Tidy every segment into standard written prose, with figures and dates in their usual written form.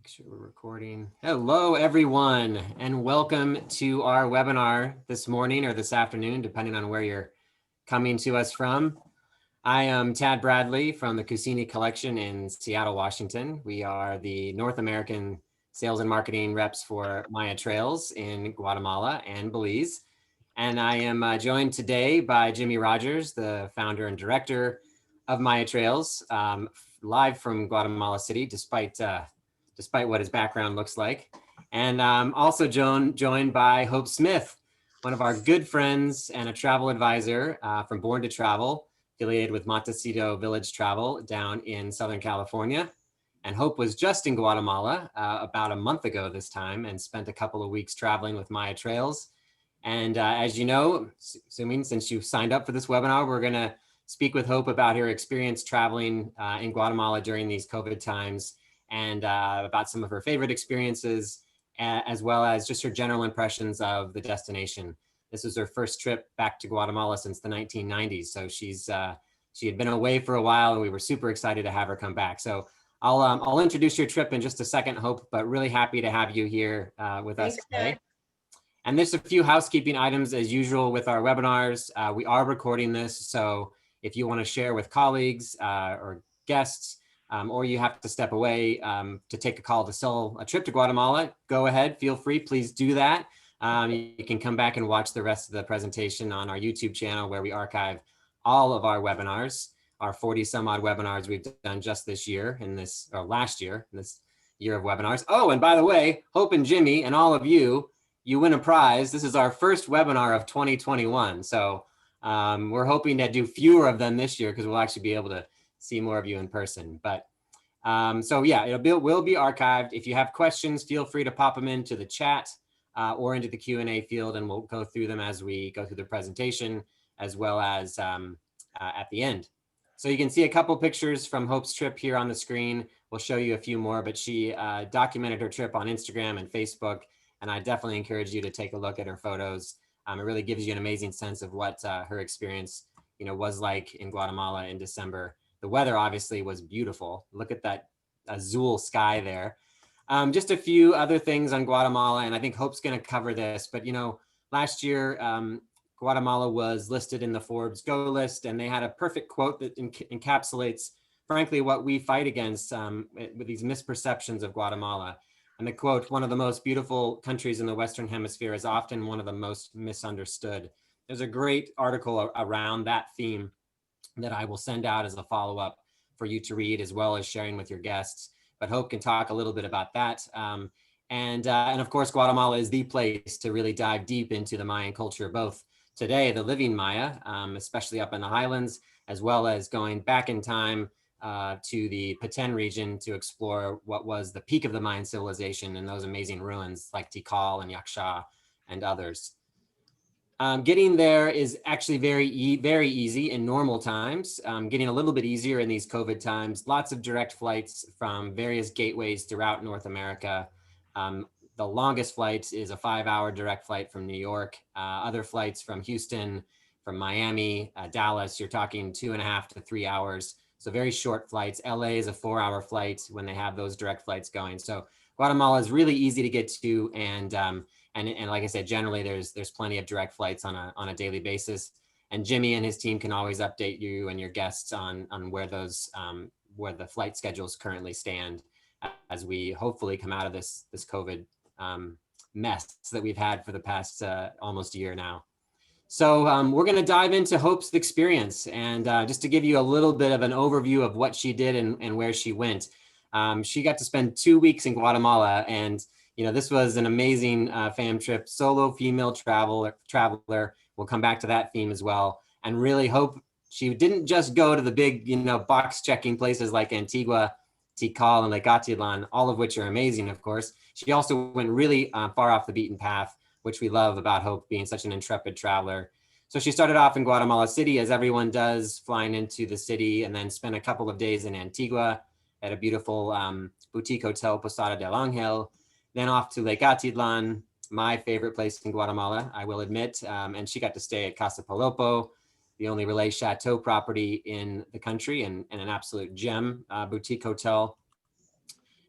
Sure we're recording. Hello, everyone, and welcome to our webinar this morning or this afternoon, depending on where you're coming to us from. I am Tad Bradley from the Kusini collection in Seattle, Washington. We are the North American sales and marketing reps for Maya Trails in Guatemala and Belize. And I am joined today by Jimmy Rogers, the founder and director of Maya Trails, live from Guatemala City, despite what his background looks like. And also joined by Hope Smith, one of our good friends and a travel advisor from Born to Travel, affiliated with Montecito Village Travel down in Southern California. And Hope was just in Guatemala about a month ago this time and spent a couple of weeks traveling with Maya Trails. And as you know, assuming since you signed up for this webinar, we're gonna speak with Hope about her experience traveling in Guatemala during these COVID times, and about some of her favorite experiences, as well as just her general impressions of the destination. This was her first trip back to Guatemala since the 1990s. So she had been away for a while, and we were super excited to have her come back. So I'll introduce your trip in just a second, Hope, but really happy to have you here with us today. And there's a few housekeeping items as usual with our webinars. We are recording this, so if you want to share with colleagues or guests, or you have to step away to take a call to sell a trip to Guatemala, go ahead, feel free, please do that. You can come back and watch the rest of the presentation on our YouTube channel, where we archive all of our webinars, our 40 some odd webinars we've done just this year or last year, in this year of webinars. Oh, and by the way, Hope and Jimmy and all of you, you win a prize. This is our first webinar of 2021. So we're hoping to do fewer of them this year because we'll actually be able to see more of you in person. But so yeah, will be archived. If you have questions, feel free to pop them into the chat or into the Q&A field, and we'll go through them as we go through the presentation, as well as at the end. So you can see a couple pictures from Hope's trip here on the screen. We'll show you a few more, but she documented her trip on Instagram and Facebook, and I definitely encourage you to take a look at her photos. It really gives you an amazing sense of what her experience, was like in Guatemala in December. The weather obviously was beautiful. Look at that azul sky there. Just a few other things on Guatemala, and I think Hope's going to cover this, but last year, Guatemala was listed in the Forbes Go list, and they had a perfect quote that encapsulates, frankly, what we fight against with these misperceptions of Guatemala. And the quote, "One of the most beautiful countries in the Western Hemisphere is often one of the most misunderstood." There's a great article around that theme that I will send out as a follow-up for you to read, as well as sharing with your guests. But Hope can talk a little bit about that. And of course, Guatemala is the place to really dive deep into the Mayan culture, both today, the living Maya, especially up in the highlands, as well as going back in time to the Peten region to explore what was the peak of the Mayan civilization and those amazing ruins like Tikal and Yaksha and others. Getting there is actually very easy in normal times, getting a little bit easier in these COVID times. Lots of direct flights from various gateways throughout North America. The longest flight is a 5-hour direct flight from New York. Other flights from Houston, from Miami, Dallas, you're talking 2.5 to 3 hours. So very short flights. LA is a 4-hour flight when they have those direct flights going. So Guatemala is really easy to get to, and like I said, generally there's plenty of direct flights on a daily basis. And Jimmy and his team can always update you and your guests on where those where the flight schedules currently stand as we hopefully come out of this COVID mess that we've had for the past almost a year now. So we're going to dive into Hope's experience, and just to give you a little bit of an overview of what she did and where she went. She got to spend 2 weeks in Guatemala, and this was an amazing fam trip, solo female traveler. We'll come back to that theme as well. And really Hope, she didn't just go to the big, box checking places like Antigua, Tikal, and Atitlan, all of which are amazing, of course. She also went really far off the beaten path, which we love about Hope being such an intrepid traveler. So she started off in Guatemala City, as everyone does, flying into the city, and then spent a couple of days in Antigua at a beautiful boutique hotel, Posada del Angel. Then off to Lake Atitlan, my favorite place in Guatemala, I will admit. And she got to stay at Casa Palopo, the only Relais Chateau property in the country, and an absolute gem boutique hotel.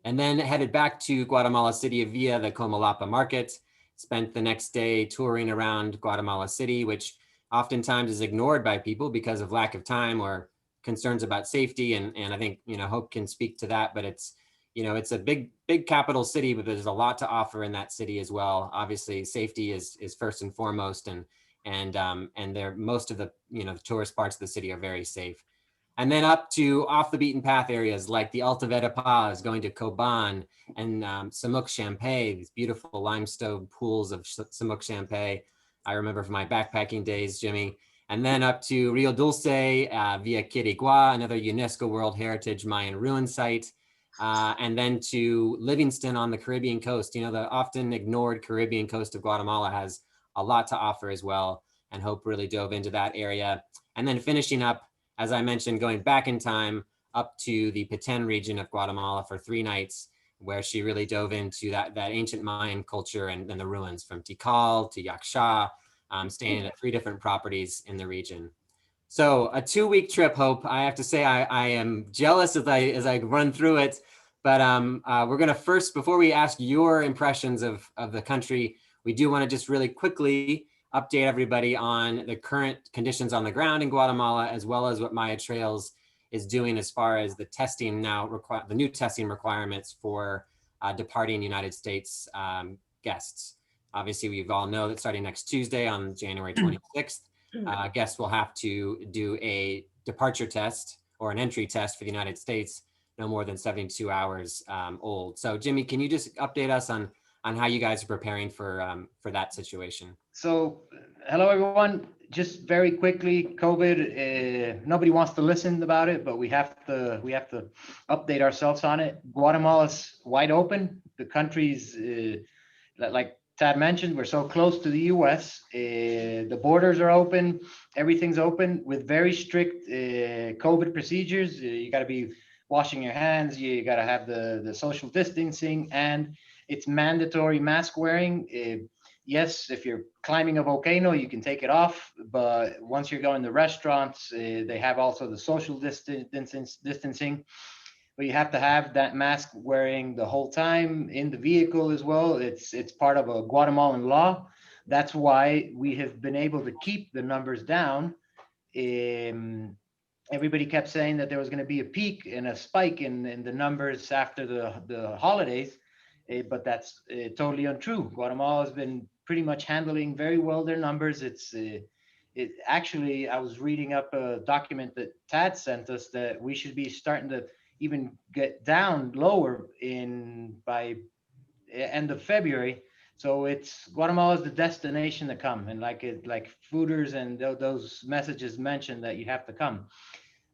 and then headed back to Guatemala City via the Comalapa market. Spent the next day touring around Guatemala City, which oftentimes is ignored by people because of lack of time or concerns about safety. And I think, Hope can speak to that, but it's a big capital city, but there's a lot to offer in that city as well. Obviously, safety is first and foremost, and they're most of the the tourist parts of the city are very safe. And then up to off the beaten path areas like the Alta Vera Paz, going to Coban and Samuk Champay, these beautiful limestone pools of Samuk Champay. I remember from my backpacking days, Jimmy. And then up to Rio Dulce via Quirigua, another UNESCO World Heritage Mayan ruin site. And then to Livingston on the Caribbean coast. The often ignored Caribbean coast of Guatemala has a lot to offer as well. And Hope really dove into that area. And then finishing up, as I mentioned, going back in time up to the Peten region of Guatemala for 3 nights, where she really dove into that ancient Mayan culture and the ruins from Tikal to Yaksha, staying at 3 different properties in the region. So a 2-week trip, Hope. I have to say I am jealous as I run through it, but we're gonna first, before we ask your impressions of the country, we do want to just really quickly update everybody on the current conditions on the ground in Guatemala, as well as what Maya Trails is doing as far as the testing now, the new testing requirements for departing United States guests. Obviously, we all know that starting next Tuesday on January 26th, guests will have to do a departure test or an entry test for the United States, no more than 72 hours old. So Jimmy, can you just update us on how you guys are preparing for that situation? So, hello everyone. Just very quickly, COVID. Nobody wants to listen about it, but we have to update ourselves on it. Guatemala's wide open. The country's like Tad mentioned, we're so close to the U.S. The borders are open. Everything's open with very strict COVID procedures. You got to be washing your hands. You got to have the social distancing, and it's mandatory mask wearing. Yes, if you're climbing a volcano, you can take it off, but once you're going to restaurants, they have also the social distancing, but you have to have that mask wearing the whole time in the vehicle as well. It's part of a Guatemalan law. That's why we have been able to keep the numbers down. Everybody kept saying that there was going to be a peak and a spike in the numbers after the holidays, but that's totally untrue. Guatemala has been pretty much handling very well their numbers. It actually, I was reading up a document that Tad sent us that we should be starting to even get down lower by end of February. So it's Guatemala is the destination to come, and like fooders and those messages mentioned that you have to come.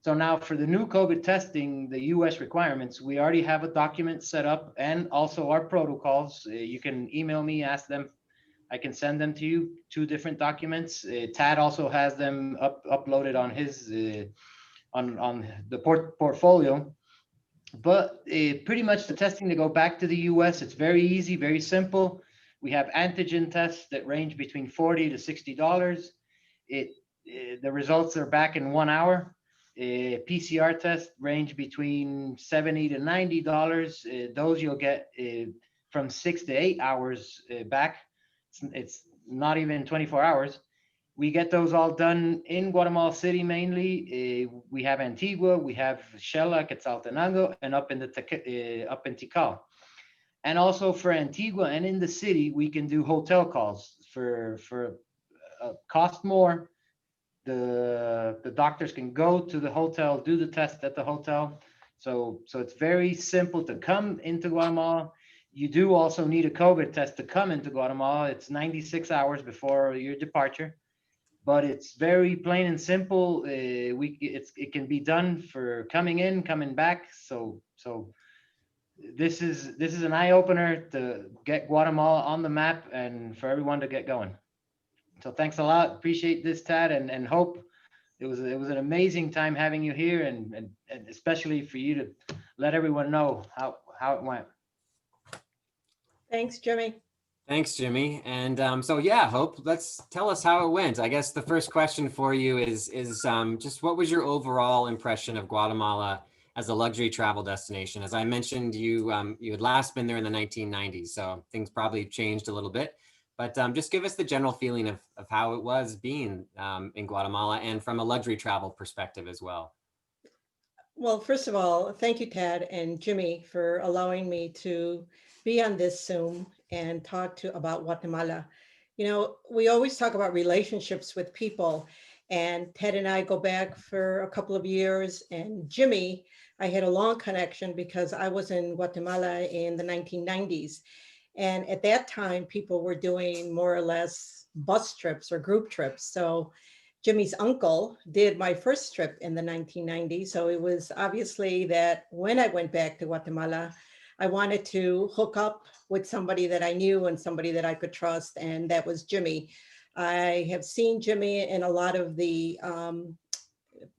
So now for the new COVID testing, the US requirements, we already have a document set up and also our protocols. You can email me, ask them. I can send them to you, 2 different documents. Tad also has them uploaded on his on the portfolio. But pretty much the testing to go back to the US, it's very easy, very simple. We have antigen tests that range between $40 to $60. The results are back in 1 hour. PCR tests range between $70 to $90. Those you'll get from 6 to 8 hours back. It's not even 24 hours. We get those all done in Guatemala City mainly. We have Antigua, we have Xela, Quetzaltenango, and up in Tikal. And also for Antigua and in the city, we can do hotel calls for cost more. The doctors can go to the hotel, do the test at the hotel. So it's very simple to come into Guatemala. You do also need a COVID test to come into Guatemala. It's 96 hours before your departure, but it's very plain and simple. It can be done for coming in, coming back. So this is an eye opener to get Guatemala on the map and for everyone to get going. So thanks a lot. Appreciate this, Tad, and Hope. It was an amazing time having you here, and especially for you to let everyone know how it went. Thanks, Jimmy. Thanks, Jimmy. And so yeah, Hope, let's tell us how it went. I guess the first question for you is just what was your overall impression of Guatemala as a luxury travel destination. As I mentioned, you had last been there in the 1990s, so things probably changed a little bit. But just give us the general feeling of how it was being in Guatemala and from a luxury travel perspective as well. Well, first of all, thank you, Tad and Jimmy, for allowing me to be on this Zoom and talk to about Guatemala. You know, we always talk about relationships with people, and Ted and I go back for a couple of years. And Jimmy, I had a long connection because I was in Guatemala in the 1990s. And at that time, people were doing more or less bus trips or group trips. So Jimmy's uncle did my first trip in the 1990s. So it was obviously that when I went back to Guatemala, I wanted to hook up with somebody that I knew and somebody that I could trust, and that was Jimmy. I have seen Jimmy in a lot of the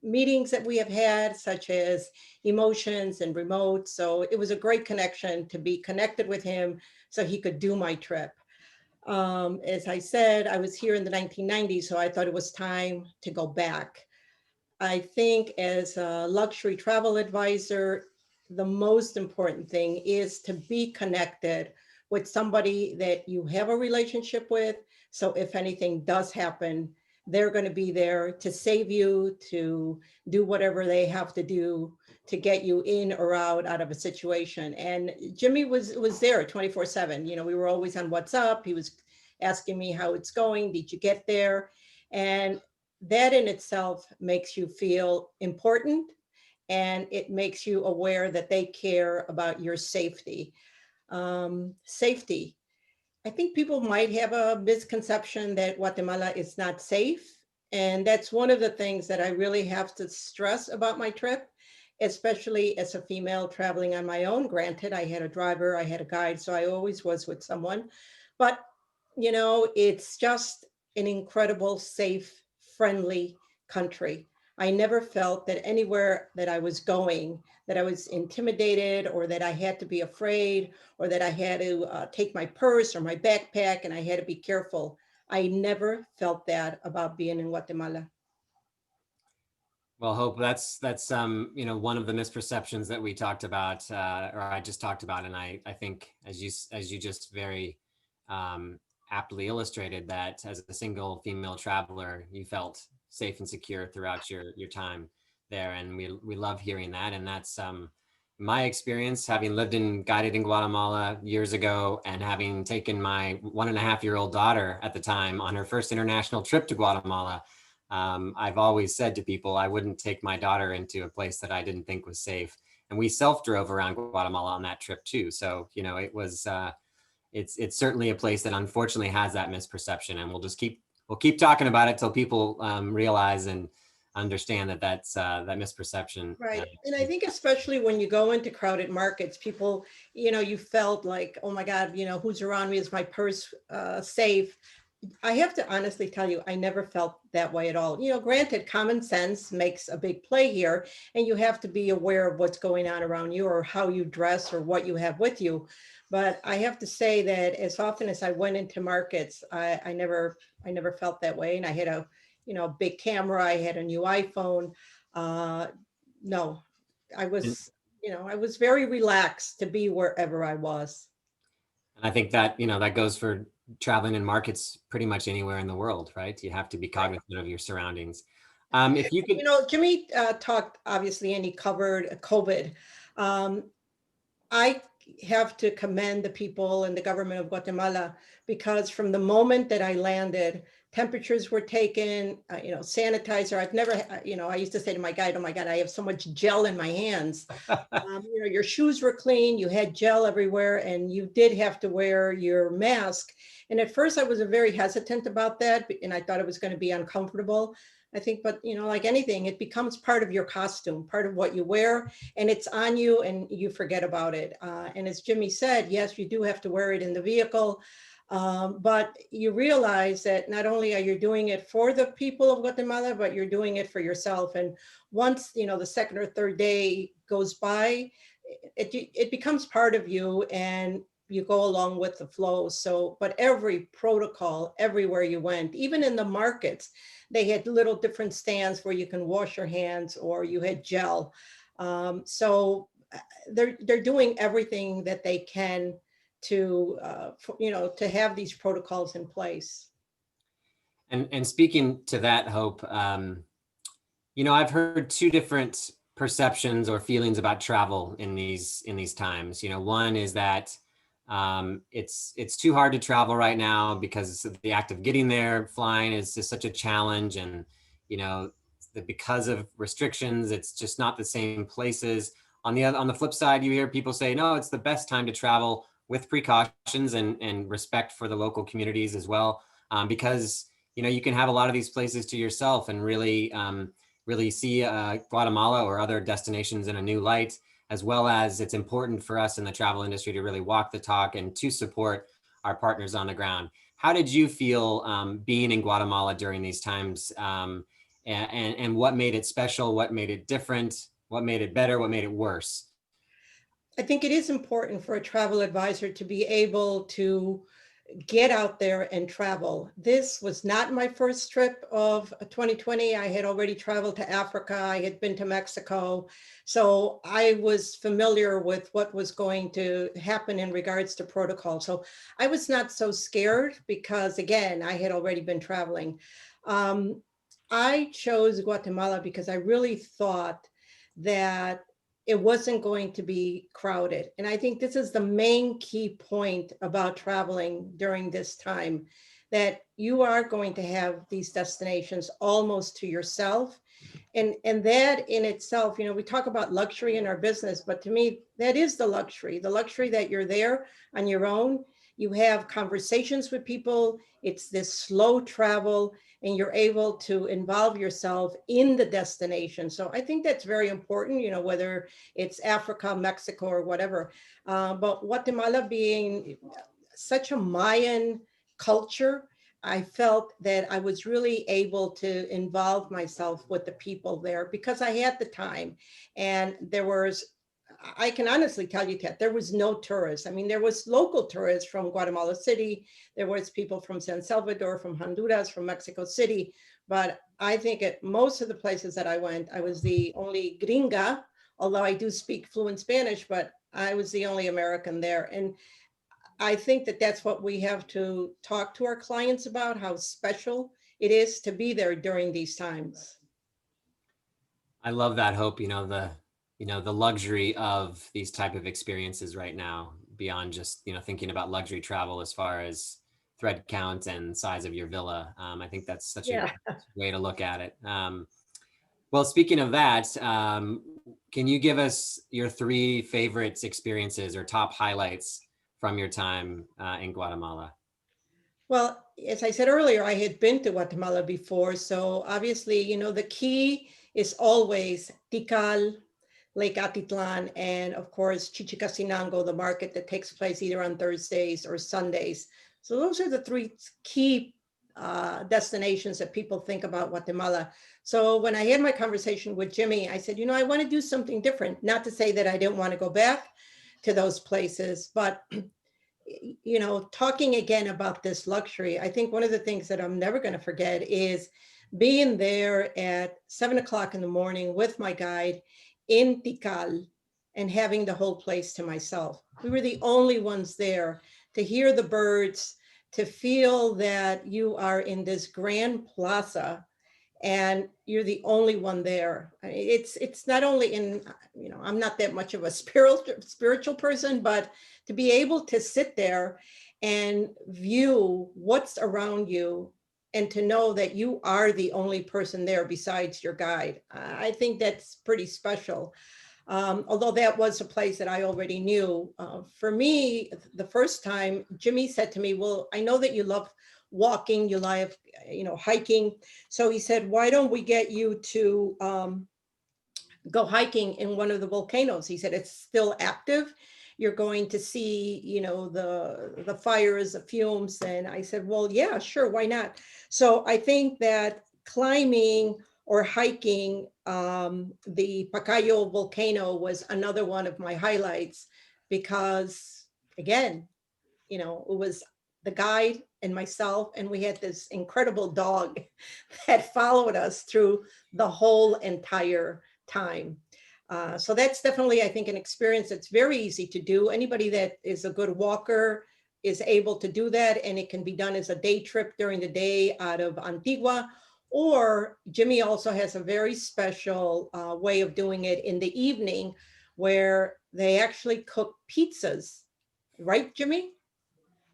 meetings that we have had, such as emotions and remote. So it was a great connection to be connected with him so he could do my trip. As I said, I was here in the 1990s, so I thought it was time to go back. I think as a luxury travel advisor, the most important thing is to be connected with somebody that you have a relationship with. So if anything does happen, they're going to be there to save you, to do whatever they have to do to get you in or out of a situation. And Jimmy was there 24/7. You know, we were always on WhatsApp. He was asking me how it's going. Did you get there? And that in itself makes you feel important, and it makes you aware that they care about your safety. Safety. I think people might have a misconception that Guatemala is not safe. And that's one of the things that I really have to stress about my trip, especially as a female traveling on my own. Granted, I had a driver, I had a guide, so I always was with someone. But, you know, it's just an incredible, safe, friendly country. I never felt that anywhere that I was going, that I was intimidated or that I had to be afraid or that I had to take my purse or my backpack and I had to be careful. I never felt that about being in Guatemala. Well, Hope, that's you know, one of the misperceptions that we talked about, or I just talked about, and I think as you just very um, aptly illustrated, that as a single female traveler, you felt safe and secure throughout your time there, and we love hearing that, and that's my experience, having lived and guided in Guatemala years ago, and having taken my 1.5-year-old daughter at the time on her first international trip to Guatemala. I've always said to people, I wouldn't take my daughter into a place that I didn't think was safe. And we self drove around Guatemala on that trip too. So, you know, it was, it's certainly a place that unfortunately has that misperception, and we'll keep talking about it till people realize and understand that that's that misperception. Right. And I think especially when you go into crowded markets, people, you know, you felt like, oh my God, you know, who's around me? Is my purse safe? I have to honestly tell you, I never felt that way at all. You know, granted, common sense makes a big play here, and you have to be aware of what's going on around you or how you dress or what you have with you. But I have to say that as often as I went into markets, I never felt that way. And I had a, you know, big camera. I had a new iPhone. Uh, no, I And, was, you know, I was very relaxed to be wherever I was. and I think that, you know, that goes for traveling in markets pretty much anywhere in the world, right? You have to be Right. cognizant of your surroundings. If you could, You know, Jimmy talked obviously, and he covered COVID. Um, I have to commend the people and the government of Guatemala because from the moment that I landed, temperatures were taken, you know, sanitizer. I've never, you know, I used to say to my guide, oh my God, I have so much gel in my hands. You know, your shoes were clean, you had gel everywhere, and you did have to wear your mask. And at first I was very hesitant about that, and I thought it was going to be uncomfortable. I think, but you know, like anything, it becomes part of your costume, part of what you wear, and it's on you and you forget about it. And as Jimmy said, yes, you do have to wear it in the vehicle. But you realize that not only are you doing it for the people of Guatemala, but you're doing it for yourself. And once, you know, the second or third day goes by, it becomes part of you and you go along with the flow. So, but every protocol, everywhere you went, even in the markets, they had little different stands where you can wash your hands or you had gel. So they're doing everything that they can to to have these protocols in place. And speaking to that, Hope, I've heard two different perceptions or feelings about travel in these times. One is that it's too hard to travel right now because the act of getting there, flying, is just such a challenge, and because of restrictions, it's just not the same places. On the flip side, you hear people say, no, it's the best time to travel with precautions and respect for the local communities as well, because you can have a lot of these places to yourself and really see Guatemala or other destinations in a new light, as well as it's important for us in the travel industry to really walk the talk and to support our partners on the ground. How did you feel being in Guatemala during these times, and what made it special? What made it different? What made it better? What made it worse? I think it is important for a travel advisor to be able to get out there and travel. This was not my first trip of 2020. I had already traveled to Africa. I had been to Mexico. So I was familiar with what was going to happen in regards to protocol. So I was not so scared because, again, I had already been traveling. I chose Guatemala because I really thought that it wasn't going to be crowded. And I think this is the main key point about traveling during this time, that you are going to have these destinations almost to yourself. And that in itself, we talk about luxury in our business, but to me, that is the luxury that you're there on your own. You have conversations with people. It's this slow travel, and you're able to involve yourself in the destination. So I think that's very important, whether it's Africa, Mexico, or whatever. But Guatemala being such a Mayan culture, I felt that I was really able to involve myself with the people there because I had the time. And I can honestly tell you, Ted, there was no tourists. I mean, there was local tourists from Guatemala City. There was people from San Salvador, from Honduras, from Mexico City. But I think at most of the places that I went, I was the only gringa, although I do speak fluent Spanish, but I was the only American there. And I think that that's what we have to talk to our clients about, how special it is to be there during these times. I love that, Hope. The luxury of these type of experiences right now, beyond just thinking about luxury travel as far as thread count and size of your villa. I think that's such a way to look at it. Well, speaking of that, can you give us your 3 favorite experiences or top highlights from your time in Guatemala? Well, as I said earlier, I had been to Guatemala before. So obviously, the key is always Tikal, Lake Atitlan, and of course, Chichicastenango, the market that takes place either on Thursdays or Sundays. So those are the 3 key destinations that people think about Guatemala. So when I had my conversation with Jimmy, I said, I want to do something different. Not to say that I didn't want to go back to those places, but talking again about this luxury, I think one of the things that I'm never going to forget is being there at 7:00 in the morning with my guide in Tikal and having the whole place to myself. We were the only ones there to hear the birds, to feel that you are in this grand plaza and you're the only one there. It's not only in, I'm not that much of a spiritual person, but to be able to sit there and view what's around you and to know that you are the only person there besides your guide. I think that's pretty special. Although that was a place that I already knew. For me, the first time, Jimmy said to me, well, I know that you love walking, you love, hiking. So he said, why don't we get you to go hiking in one of the volcanoes? He said, it's still active. You're going to see, the fires, the fumes. And I said, well, yeah, sure, why not? So I think that climbing or hiking the Pacaya volcano was another one of my highlights because, again, it was the guide and myself, and we had this incredible dog that followed us through the whole entire time. So that's definitely, I think, an experience that's very easy to do. Anybody that is a good walker is able to do that, and it can be done as a day trip during the day out of Antigua. Or Jimmy also has a very special way of doing it in the evening, where they actually cook pizzas, right, Jimmy?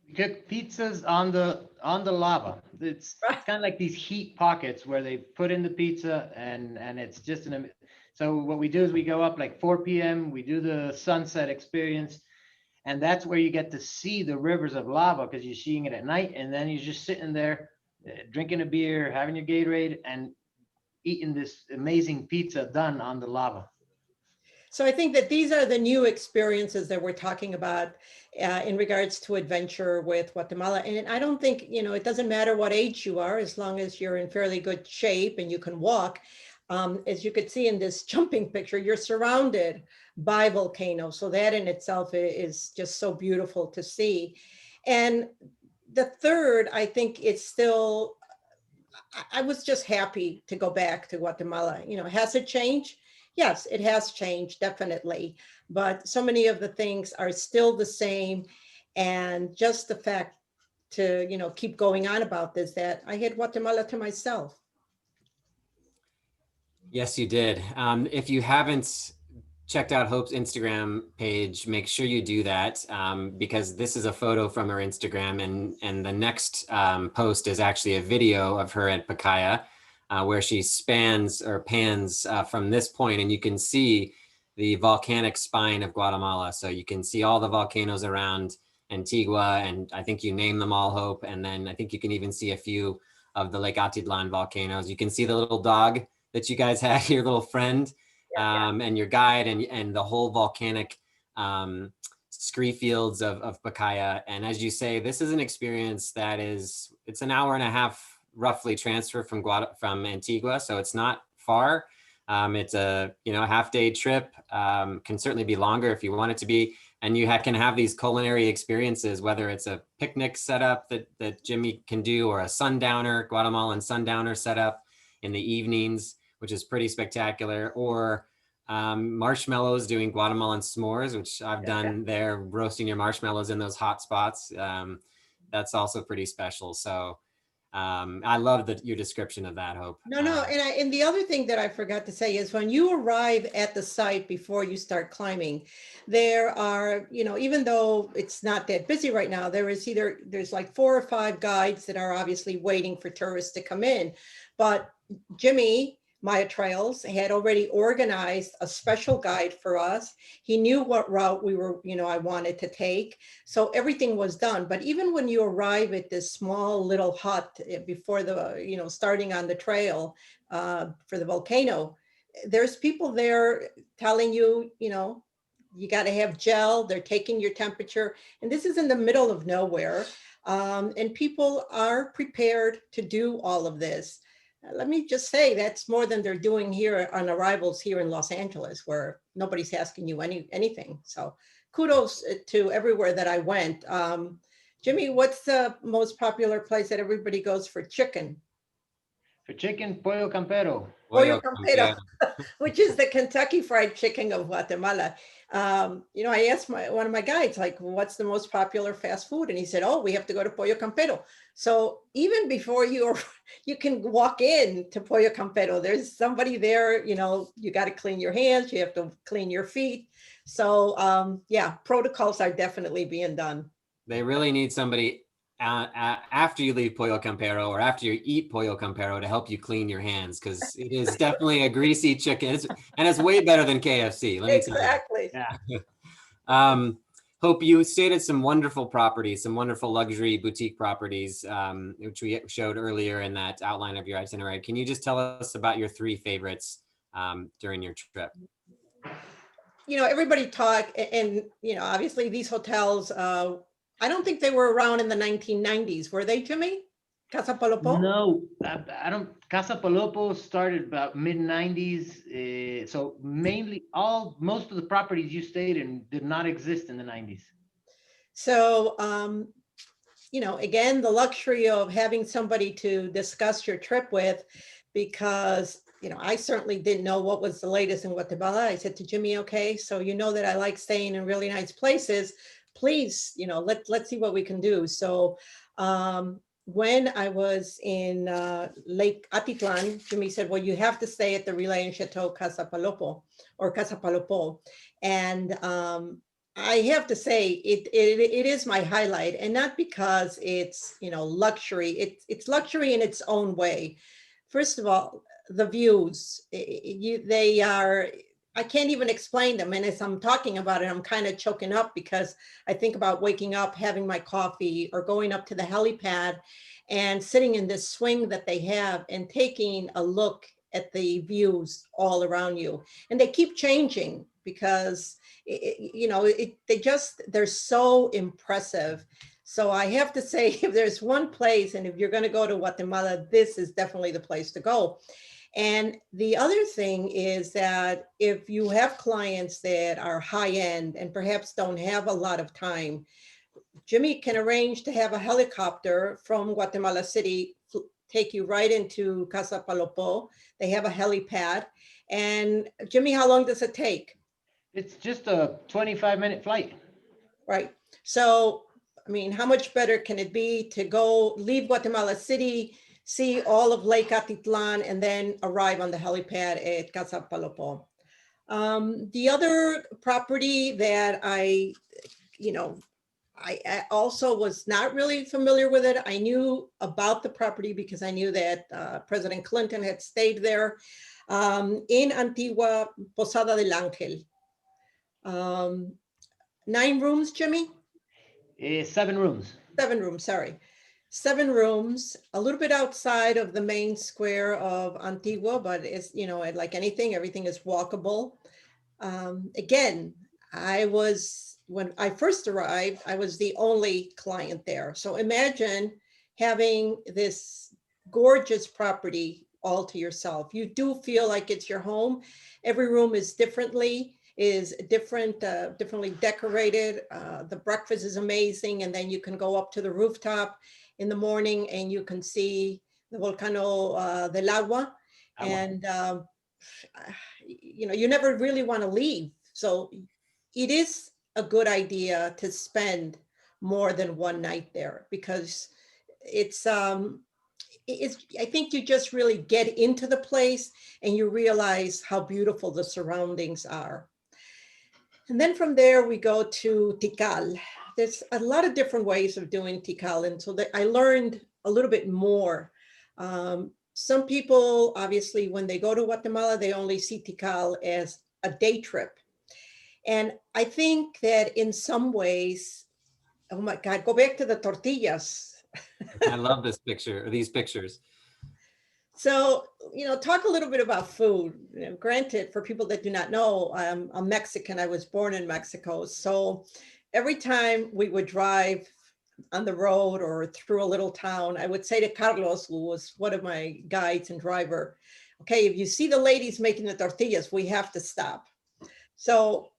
We cook pizzas on the lava. It's kind of like these heat pockets where they put in the pizza, and it's just so what we do is we go up like 4 p.m. We do the sunset experience, and that's where you get to see the rivers of lava because you're seeing it at night, and then you're just sitting there drinking a beer, having your Gatorade, and eating this amazing pizza done on the lava. So I think that these are the new experiences that we're talking about in regards to adventure with Guatemala. And I don't think, it doesn't matter what age you are, as long as you're in fairly good shape and you can walk. As you could see in this jumping picture, you're surrounded by volcanoes. So that in itself is just so beautiful to see. And the third, I think it's still, I was just happy to go back to Guatemala. Has it changed? Yes, it has changed, definitely. But so many of the things are still the same. And just the fact to, keep going on about this, that I had Guatemala to myself. Yes, you did. If you haven't checked out Hope's Instagram page, make sure you do that because this is a photo from her Instagram, and the next post is actually a video of her at Pacaya, where she spans or pans from this point, and you can see the volcanic spine of Guatemala. So you can see all the volcanoes around Antigua, and I think you name them all, Hope. And then I think you can even see a few of the Lake Atitlan volcanoes. You can see the little dog that you guys had, your little friend, and your guide, and the whole volcanic scree fields of Pacaya. And as you say, this is an experience that it's an hour and a half roughly transfer from Antigua, so it's not far. It's a half day trip, can certainly be longer if you want it to be, and you can have these culinary experiences, whether it's a picnic setup that Jimmy can do, or a sundowner, Guatemalan sundowner setup in the evenings, which is pretty spectacular, or marshmallows, doing Guatemalan s'mores, which I've done there, roasting your marshmallows in those hot spots. That's also pretty special. So I love your description of that, Hope. No, and the other thing that I forgot to say is when you arrive at the site before you start climbing, there are, even though it's not that busy right now, there's like 4 or 5 guides that are obviously waiting for tourists to come in. But Jimmy, Maya Trails, had already organized a special guide for us. He knew what route I wanted to take. So everything was done. But even when you arrive at this small little hut before starting on the trail for the volcano, there's people there telling you, you got to have gel. They're taking your temperature. And this is in the middle of nowhere. And people are prepared to do all of this. Let me just say that's more than they're doing here on arrivals here in Los Angeles, where nobody's asking you anything. So kudos to everywhere that I went. Jimmy, what's the most popular place that everybody goes for chicken? For chicken, pollo campero. Pollo campero, which is the Kentucky Fried Chicken of Guatemala. I asked one of my guides, like, what's the most popular fast food? And he said, oh, we have to go to Pollo Campero. So even before you can walk in to Pollo Campero, there's somebody there, you got to clean your hands, you have to clean your feet. So protocols are definitely being done. They really need somebody after you leave Pollo Campero, or after you eat Pollo Campero, to help you clean your hands, because it is definitely a greasy chicken, and it's way better than KFC. Let me exactly. tell you. Yeah. Hope, you stated some wonderful properties, some wonderful luxury boutique properties, which we showed earlier in that outline of your itinerary. Can you just tell us about your 3 favorites during your trip? Everybody talk, and obviously these hotels, I don't think they were around in the 1990s. Were they, Jimmy? Casa Palopo? No, I don't. Casa Palopo started about mid-90s. So mainly most of the properties you stayed in did not exist in the 90s. So, again, the luxury of having somebody to discuss your trip with, because, I certainly didn't know what was the latest in Guatemala. I said to Jimmy, okay, so you know that I like staying in really nice places. Please, let's see what we can do. So when I was in Lake Atitlan, Jimmy said, well, you have to stay at the Relay and Chateau Casa Palopo or Casa Palopo. And I have to say it is my highlight, and not because it's luxury. It's luxury in its own way. First of all, the views, they are, I can't even explain them. And as I'm talking about it, I'm kind of choking up because I think about waking up, having my coffee, or going up to the helipad and sitting in this swing that they have and taking a look at the views all around you. And they keep changing because they're so impressive. So I have to say, if there's one place, and if you're going to go to Guatemala, this is definitely the place to go. And the other thing is that if you have clients that are high end and perhaps don't have a lot of time, Jimmy can arrange to have a helicopter from Guatemala City take you right into Casa Palopo. They have a helipad. And Jimmy, how long does it take? It's just a 25-minute flight. Right. So, I mean, how much better can it be to go leave Guatemala City, see all of Lake Atitlan, and then arrive on the helipad at Casa Palopo? The other property that I also was not really familiar with it. I knew about the property because I knew that President Clinton had stayed there in Antigua, Posada del Ángel. 9 rooms, Jimmy? 7 rooms. 7 rooms, sorry. 7 rooms, a little bit outside of the main square of Antigua, but it's, like anything, everything is walkable. Again, when I first arrived, I was the only client there. So imagine having this gorgeous property all to yourself. You do feel like it's your home. Every room is differently decorated. The breakfast is amazing. And then you can go up to the rooftop in the morning and you can see the Volcano del Agua. And, you never really want to leave. So it is a good idea to spend more than one night there because I think you just really get into the place and you realize how beautiful the surroundings are. And then from there, we go to Tikal. There's a lot of different ways of doing Tikal. And so I learned a little bit more. Some people, obviously, when they go to Guatemala, they only see Tikal as a day trip. And I think that in some ways, oh my God, go back to the tortillas. I love this picture, or these pictures. So, talk a little bit about food. Granted, for people that do not know, I'm Mexican. I was born in Mexico. So every time we would drive on the road or through a little town, I would say to Carlos, who was one of my guides and driver, okay, if you see the ladies making the tortillas, we have to stop. So,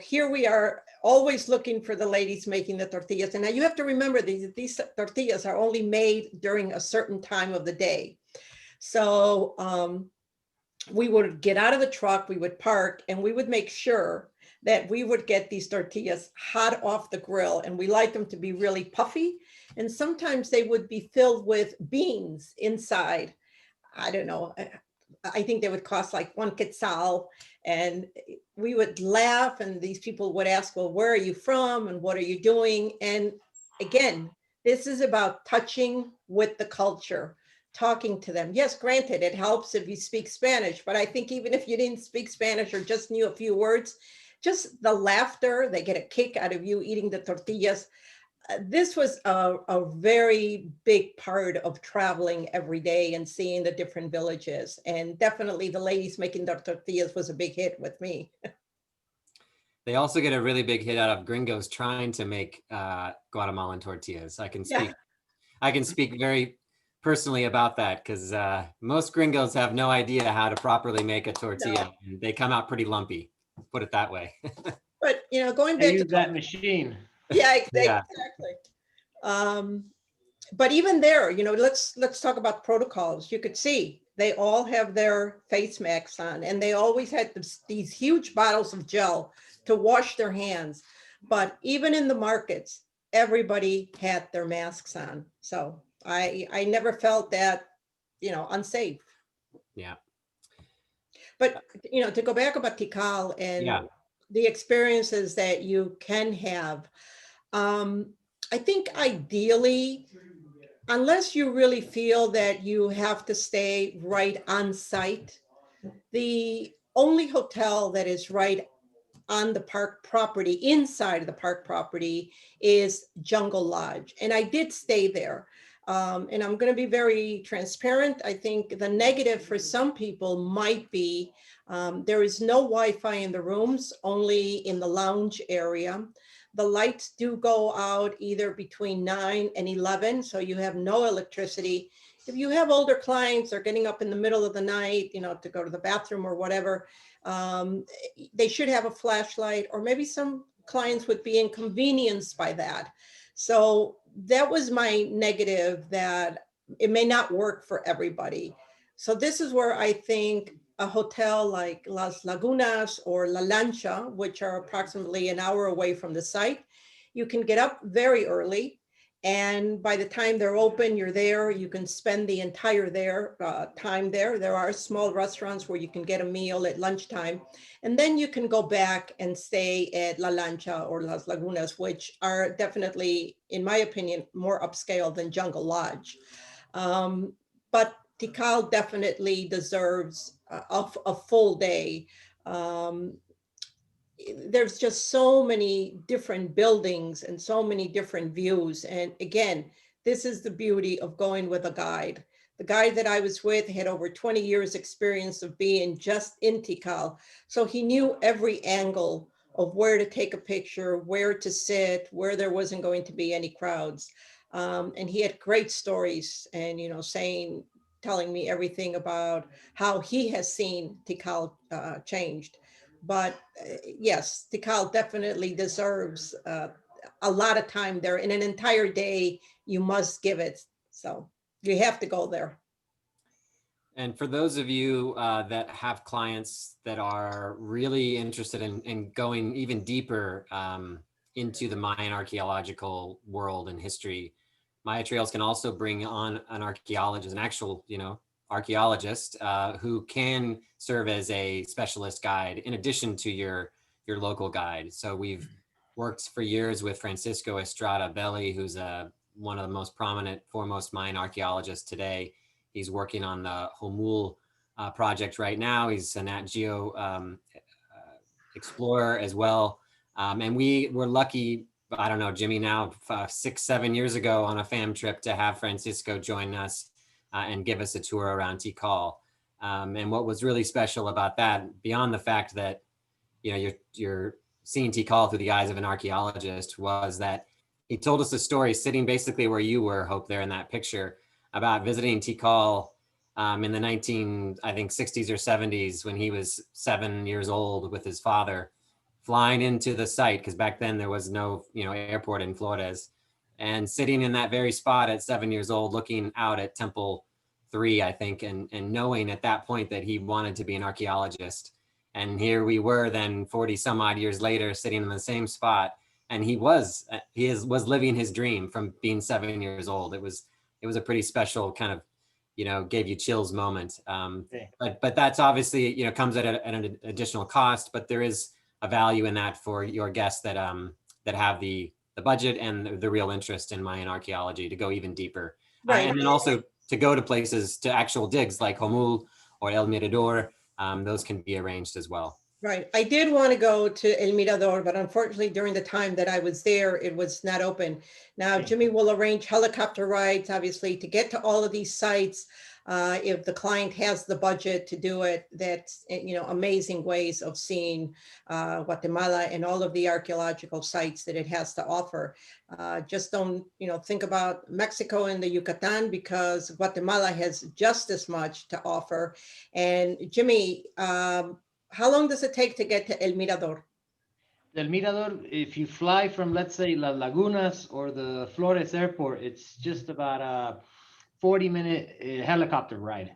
here we are always looking for the ladies making the tortillas. And now you have to remember these tortillas are only made during a certain time of the day. So we would get out of the truck, we would park, and we would make sure that we would get these tortillas hot off the grill. And we like them to be really puffy. And sometimes they would be filled with beans inside. I don't know. I think they would cost like 1 quetzal. And we would laugh and these people would ask, well, where are you from? And what are you doing? And again, this is about touching with the culture, talking to them. Yes, granted, it helps if you speak Spanish, but I think even if you didn't speak Spanish or just knew a few words, just the laughter, they get a kick out of you eating the tortillas. This was a very big part of traveling every day and seeing the different villages. And definitely the ladies making their tortillas was a big hit with me. They also get a really big hit out of gringos trying to make Guatemalan tortillas. I can speak very personally about that because most gringos have no idea how to properly make a tortilla. No. They come out pretty lumpy, put it that way. But going back to that machine. Yeah, exactly. But even there, let's talk about protocols. You could see They all have their face masks on, and they always had these huge bottles of gel to wash their hands. But even in the markets, everybody had their masks on. So I never felt that, unsafe. Yeah. But, to go back about Tikal and Yeah. the experiences that you can have, I think ideally, unless you really feel that you have to stay right on site, the only hotel that is right on the park property, inside of the park property, is Jungle Lodge. And I did stay there. And I'm going to be very transparent. I think the negative for some people might be there is no Wi-Fi in the rooms, only in the lounge area. The lights do go out either between 9 and 11, so you have no electricity. If you have older clients, they're getting up in the middle of the night, to go to the bathroom or whatever, they should have a flashlight, or maybe some clients would be inconvenienced by that. So that was my negative, that it may not work for everybody. So this is where I think a hotel like Las Lagunas or La Lancha, which are approximately an hour away from the site, you can get up very early. And by the time they're open, you're there. You can spend the entire time there. There are small restaurants where you can get a meal at lunchtime. And then you can go back and stay at La Lancha or Las Lagunas, which are definitely, in my opinion, more upscale than Jungle Lodge. But Tikal definitely deserves a full day. There's just so many different buildings and so many different views. And again, this is the beauty of going with a guide. The guide that I was with had over 20 years experience of being just in Tikal. So he knew every angle of where to take a picture, where to sit, where there wasn't going to be any crowds. And he had great stories and, telling me everything about how he has seen Tikal changed. But yes, Tikal definitely deserves a lot of time there. In an entire day, you must give it. So you have to go there. And for those of you that have clients that are really interested in going even deeper into the Mayan archaeological world and history, Maya Trails can also bring on an archaeologist, an actual, archaeologist who can serve as a specialist guide in addition to your local guide. So we've worked for years with Francisco Estrada Belli, who's one of the most prominent, foremost Mayan archaeologists today. He's working on the Homul project right now. He's a Nat Geo explorer as well. And we were lucky, I don't know, Jimmy, now 6, 7 years ago on a fam trip to have Francisco join us and give us a tour around Tikal. And what was really special about that, beyond the fact that, you're seeing Tikal through the eyes of an archaeologist, was that he told us a story sitting basically where you were, Hope, there in that picture, about visiting Tikal in the 60s or 70s when he was 7 years old with his father, flying into the site, because back then there was no airport in Flores, and sitting in that very spot at 7 years old, looking out at Temple 3, I think, and knowing at that point that he wanted to be an archaeologist. And here we were then 40 some odd years later, sitting in the same spot, and he was living his dream from being 7 years old. It was a pretty special kind of, gave you chills moment. But that's obviously, comes at an additional cost, but there is a value in that for your guests that have the budget and the real interest in Mayan archaeology to go even deeper. Right. And then also to go to places, to actual digs like Homul or El Mirador, those can be arranged as well. Right. I did want to go to El Mirador, but unfortunately during the time that I was there, it was not open. Now, Jimmy will arrange helicopter rides, obviously, to get to all of these sites. If the client has the budget to do it, that's, amazing ways of seeing Guatemala and all of the archaeological sites that it has to offer. Just don't, think about Mexico and the Yucatan, because Guatemala has just as much to offer. And Jimmy, how long does it take to get to El Mirador? El Mirador, if you fly from, let's say, La Lagunas or the Flores airport, it's just about a 40-minute helicopter ride.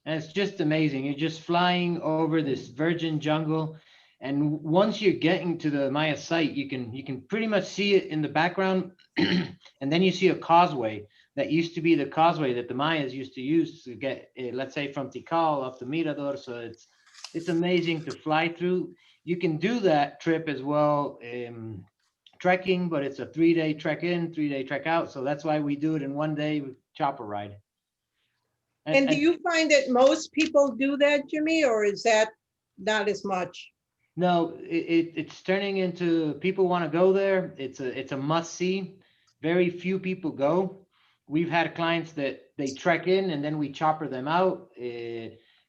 And it's just amazing. You're just flying over this virgin jungle. And once you're getting to the Maya site, you can pretty much see it in the background. And then you see a causeway that used to be the causeway that the Mayas used to use to get, let's say, from Tikal up to Mirador. So it's amazing to fly through. You can do that trip as well, trekking, but it's a 3-day trek in, 3-day trek out. So that's why we do it in one day with chopper ride. And do you find that most people do that, Jimmy, or is that not as much? No, it's turning into, people want to go there. It's a must see. Very few people go. We've had clients that they trek in and then we chopper them out.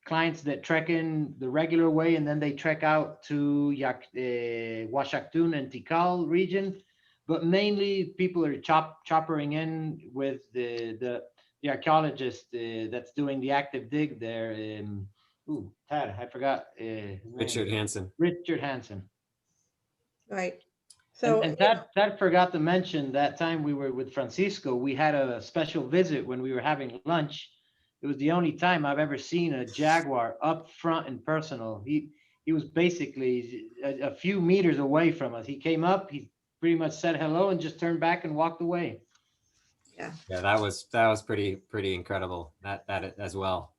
Clients that trek in the regular way and then they trek out to Washaktun and Tikal region. But mainly people are choppering in with the archaeologist that's doing the active dig there. Ooh, Tad, I forgot his name. Richard Hansen. Richard Hansen. Right. So And Tad forgot to mention that time we were with Francisco, we had a special visit when we were having lunch. It was the only time I've ever seen a jaguar up front and personal. He was basically a few meters away from us. He came up, he pretty much said hello and just turned back and walked away. yeah. Yeah, that was pretty incredible. That as well.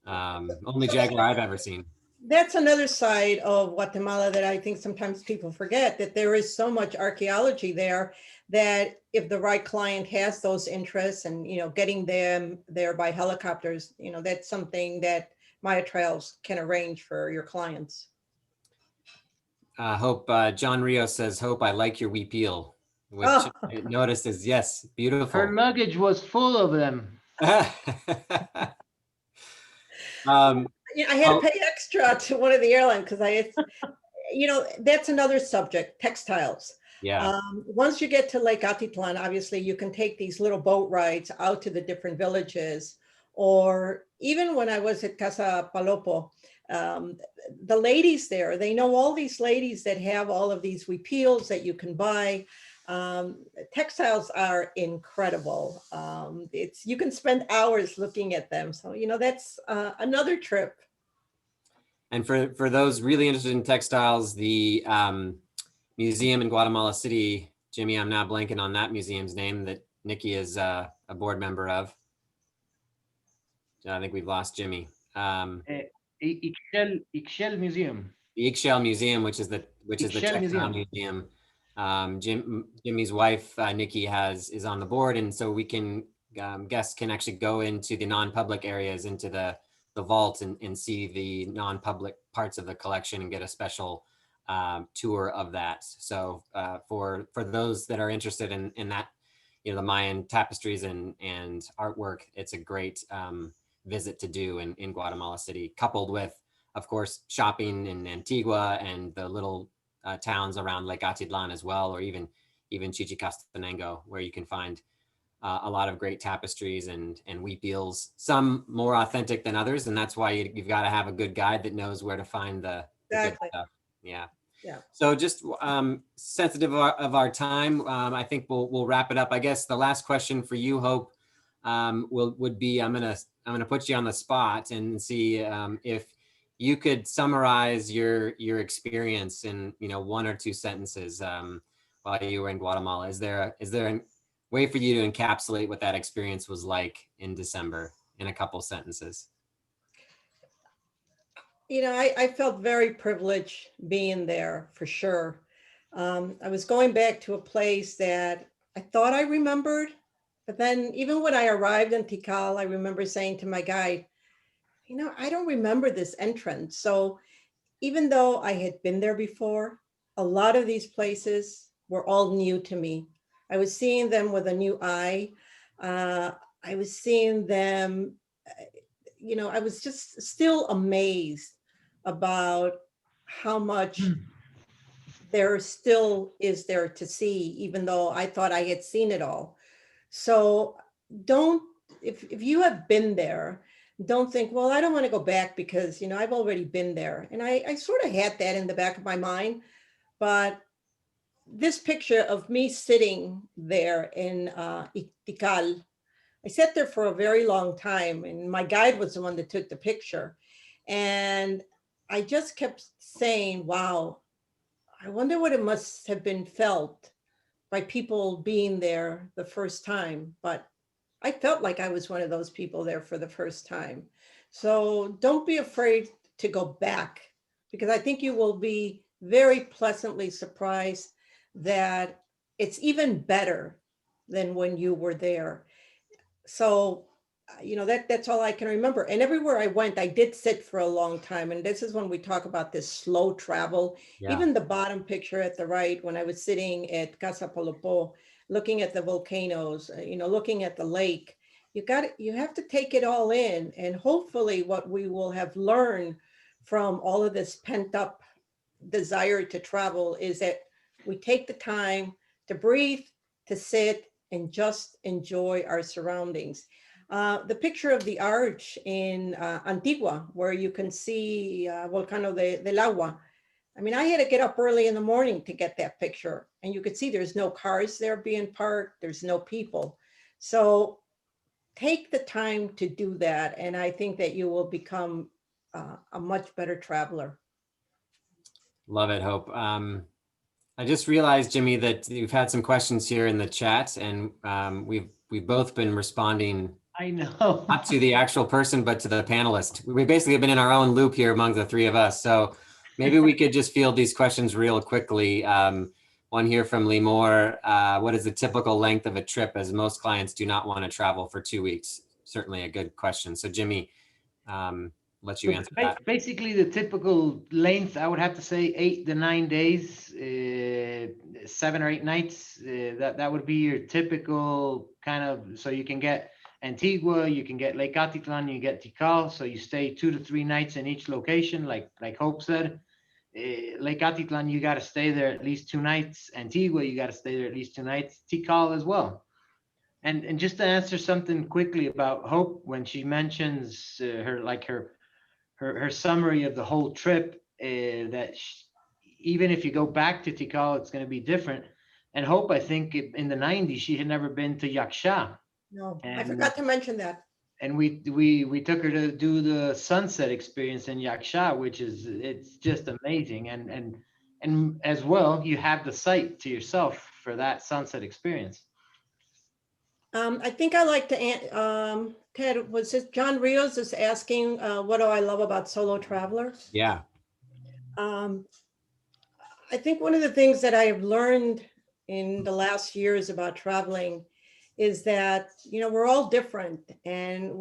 Only jaguar I've ever seen. That's another side of Guatemala that I think sometimes people forget, that there is so much archaeology there that if the right client has those interests and, getting them there by helicopters, that's something that Maya Trails can arrange for your clients. Hope John Rios says, "Hope I like your wee peel," which Oh. I noticed is yes, beautiful. Her luggage was full of them. I had to pay extra to one of the airlines because that's another subject, textiles. Yeah. Once you get to Lake Atitlan, obviously you can take these little boat rides out to the different villages, or even when I was at Casa Palopo, the ladies there, they know all these ladies that have all of these repeals that you can buy. Textiles are incredible. You can spend hours looking at them. So, that's another trip. And for those really interested in textiles, the museum in Guatemala City, Jimmy, I'm now blanking on that museum's name that Nikki is a board member of. I think we've lost Jimmy. Ixchel Museum. The Ixchel Museum, which is the textile museum. Jimmy's wife Nikki is on the board, and so we can guests can actually go into the non-public areas, into the vault, and see the non-public parts of the collection and get a special tour of that. So for those that are interested in that, the Mayan tapestries and artwork, it's a great visit to do in Guatemala City, coupled with, of course, shopping in Antigua and the little towns around Lake Atitlan as well, or even Chichicastenango, where you can find a lot of great tapestries and wheat deals, some more authentic than others. And that's why you've got to have a good guide that knows where to find the good stuff. Yeah. Yeah. So just sensitive of our time, I think we'll wrap it up. I guess the last question for you, Hope, would be, I'm gonna put you on the spot and see if you could summarize your experience in 1 or 2 sentences while you were in Guatemala. Is there a way for you to encapsulate what that experience was like in December in a couple sentences? I felt very privileged being there, for sure. I was going back to a place that I thought I remembered, but then even when I arrived in Tikal, I remember saying to my guide, I don't remember this entrance. So even though I had been there before, a lot of these places were all new to me. I was seeing them with a new eye. I was seeing them, I was just still amazed about how much there still is there to see, even though I thought I had seen it all. So if you have been there, don't think, well, I don't want to go back because, I've already been there. And I sort of had that in the back of my mind, but this picture of me sitting there in Tikal I sat there for a very long time, and my guide was the one that took the picture. And I just kept saying, wow, I wonder what it must have been felt by people being there the first time. But I felt like I was one of those people there for the first time. So don't be afraid to go back, because I think you will be very pleasantly surprised that it's even better than when you were there. So that's all I can remember. And everywhere I went, I did sit for a long time. And this is when we talk about this slow travel. Yeah. Even the bottom picture at the right, when I was sitting at Casa Palopo, looking at the volcanoes, looking at the lake, you have to take it all in. And hopefully what we will have learned from all of this pent up desire to travel is that we take the time to breathe, to sit, and just enjoy our surroundings. The picture of the arch in Antigua, where you can see Volcano del Agua. I mean, I had to get up early in the morning to get that picture. And you could see there's no cars there being parked. There's no people. So take the time to do that. And I think that you will become a much better traveler. Love it, Hope. I just realized, Jimmy, that you've had some questions here in the chat, and we've both been responding. I know. Not to the actual person, but to the panelist. We basically have been in our own loop here among the three of us. So maybe we could just field these questions real quickly. One here from Lee Moore. What is the typical length of a trip, as most clients do not want to travel for 2 weeks? Certainly a good question. So Jimmy, let you answer that. Basically, the typical length, I would have to say 8 to 9 days, 7 or 8 nights. That would be your typical kind of, so you can get Antigua, you can get Lake Atitlan, you get Tikal. So you stay 2 to 3 nights in each location, like Hope said. Lake Atitlan, you got to stay there at least 2 nights. Antigua, you got to stay there at least 2 nights. Tikal as well. And just to answer something quickly about Hope, when she mentions her summary of the whole trip, even if you go back to Tikal, it's going to be different. And Hope, I think in the 90s, she had never been to Yaksha. No, I forgot to mention that. And we took her to do the sunset experience in Yaksha, it's just amazing. And as well, you have the site to yourself for that sunset experience. I think I like to, Ted, was it John Rios is asking, what do I love about solo travelers? Yeah. I think one of the things that I have learned in the last years about traveling is that, we're all different, and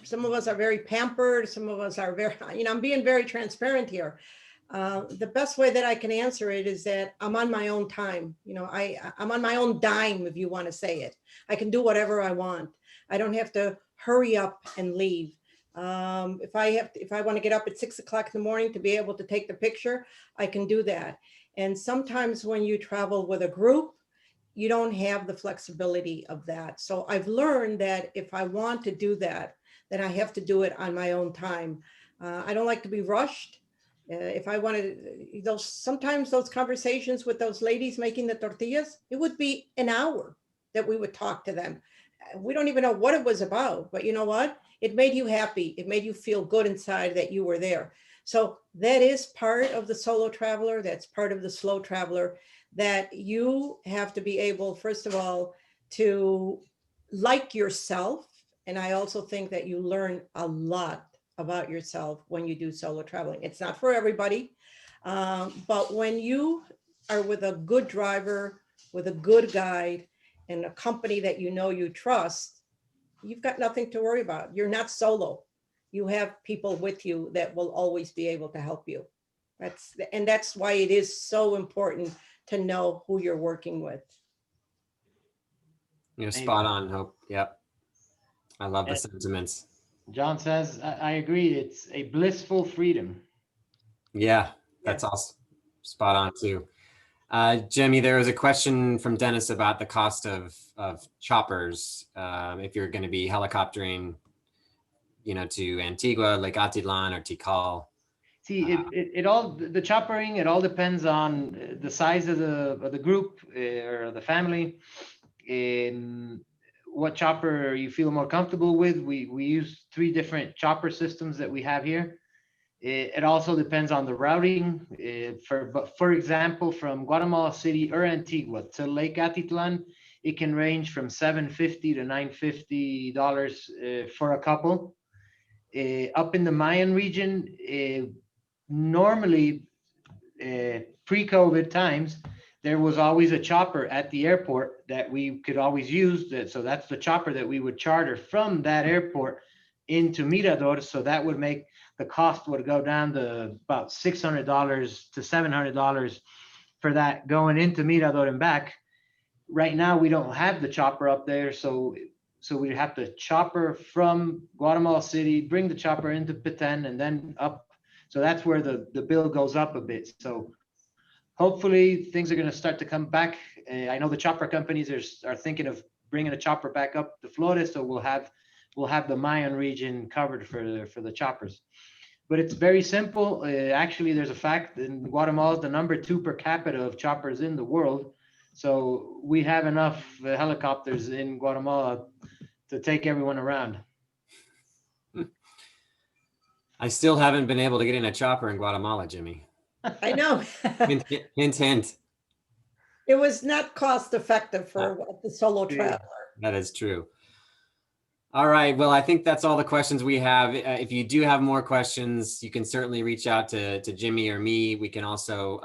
some of us are very pampered. Some of us are very, I'm being very transparent here. The best way that I can answer it is that I'm on my own time. I'm on my own dime, if you want to say it. I can do whatever I want. I don't have to hurry up and leave. If I want to get up at 6 o'clock in the morning to be able to take the picture, I can do that. And sometimes when you travel with a group, you don't have the flexibility of that. So I've learned that if I want to do that, then I have to do it on my own time. I don't like to be rushed. If I wanted sometimes those conversations with those ladies making the tortillas, it would be an hour that we would talk to them. We don't even know what it was about, but you know what? It made you happy. It made you feel good inside that you were there. So that is part of the solo traveler. That's part of the slow traveler, that you have to be able, first of all, to like yourself. And I also think that you learn a lot about yourself when you do solo traveling. It's not for everybody, but when you are with a good driver, with a good guide, and a company that you trust, you've got nothing to worry about. You're not solo. You have people with you that will always be able to help you. That's why it is so important to know who you're working with. You're spot on, Hope. Yep. I love the sentiments. John says, I agree. It's a blissful freedom. Yeah, that's also spot on too. Jimmy, there was a question from Dennis about the cost of choppers. If you're going to be helicoptering, to Antigua, Lake Atitlan, or Tikal. See, it all, the choppering, it all depends on the size of the group or the family. what chopper you feel more comfortable with. We use 3 different chopper systems that we have here. It also depends on the routing. For example, from Guatemala City or Antigua to Lake Atitlan, it can range from $750 to $950 for a couple. Up in the Mayan region, normally pre-COVID times, there was always a chopper at the airport that we could always use. So that's the chopper that we would charter from that airport into Mirador. So that would make the cost would go down to about $600 to $700 for that going into Mirador and back. Right now, we don't have the chopper up there. So we have to chopper from Guatemala City, bring the chopper into Peten and then up. So that's where the bill goes up a bit. So hopefully things are going to start to come back. I know the chopper companies are thinking of bringing a chopper back up to Florida, so we'll have the Mayan region covered for the choppers. But it's very simple. Actually, there's a fact in Guatemala is the #2 per capita of choppers in the world. So we have enough helicopters in Guatemala to take everyone around. I still haven't been able to get in a chopper in Guatemala, Jimmy. I know. Hint, hint, hint. It was not cost effective for the solo traveler. That is true. All right. Well, I think that's all the questions we have. If you do have more questions, you can certainly reach out to Jimmy or me. We can also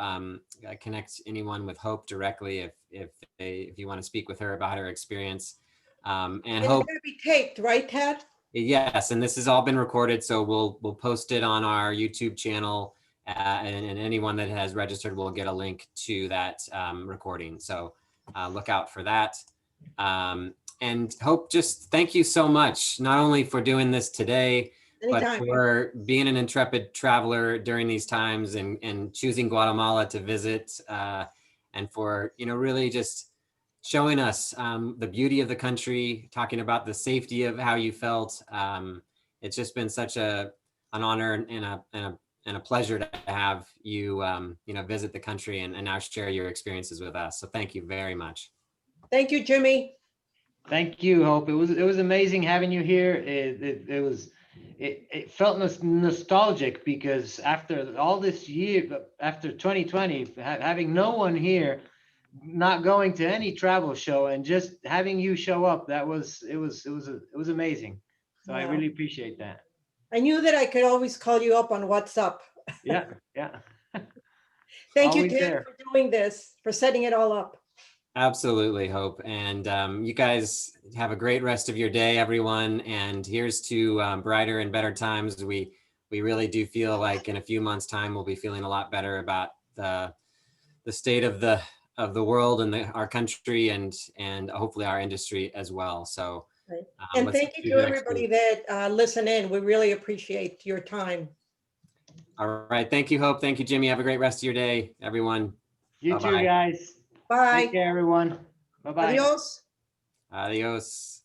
connect anyone with Hope directly if you want to speak with her about her experience. And Hope, it's going to be taped, right, Ted? Yes, and this has all been recorded, so we'll post it on our YouTube channel, and anyone that has registered will get a link to that recording. So look out for that. And Hope, just thank you so much, not only for doing this today, Anytime. but for being an intrepid traveler during these times and choosing Guatemala to visit, and for, really just showing us the beauty of the country, talking about the safety of how you felt. It's just been such an honor and a pleasure to have you, visit the country and now share your experiences with us. So thank you very much. Thank you, Jimmy. Thank you, Hope. It was amazing having you here. It felt nostalgic because after all this year, after 2020, having no one here, not going to any travel show, and just having you show up, it was amazing. So wow. I really appreciate that. I knew that I could always call you up on WhatsApp. Yeah. Thank you, Ted, for doing this, for setting it all up. Absolutely, Hope. And you guys have a great rest of your day, everyone. And here's to brighter and better times. We really do feel like in a few months' time, we'll be feeling a lot better about the state of the world and our country and hopefully our industry as well. So, and thank you to everybody that listen in. We really appreciate your time. All right. Thank you, Hope. Thank you, Jimmy. Have a great rest of your day, everyone. You Bye-bye. Too, guys. Bye. Take care, everyone. Bye-bye. Adios. Adios.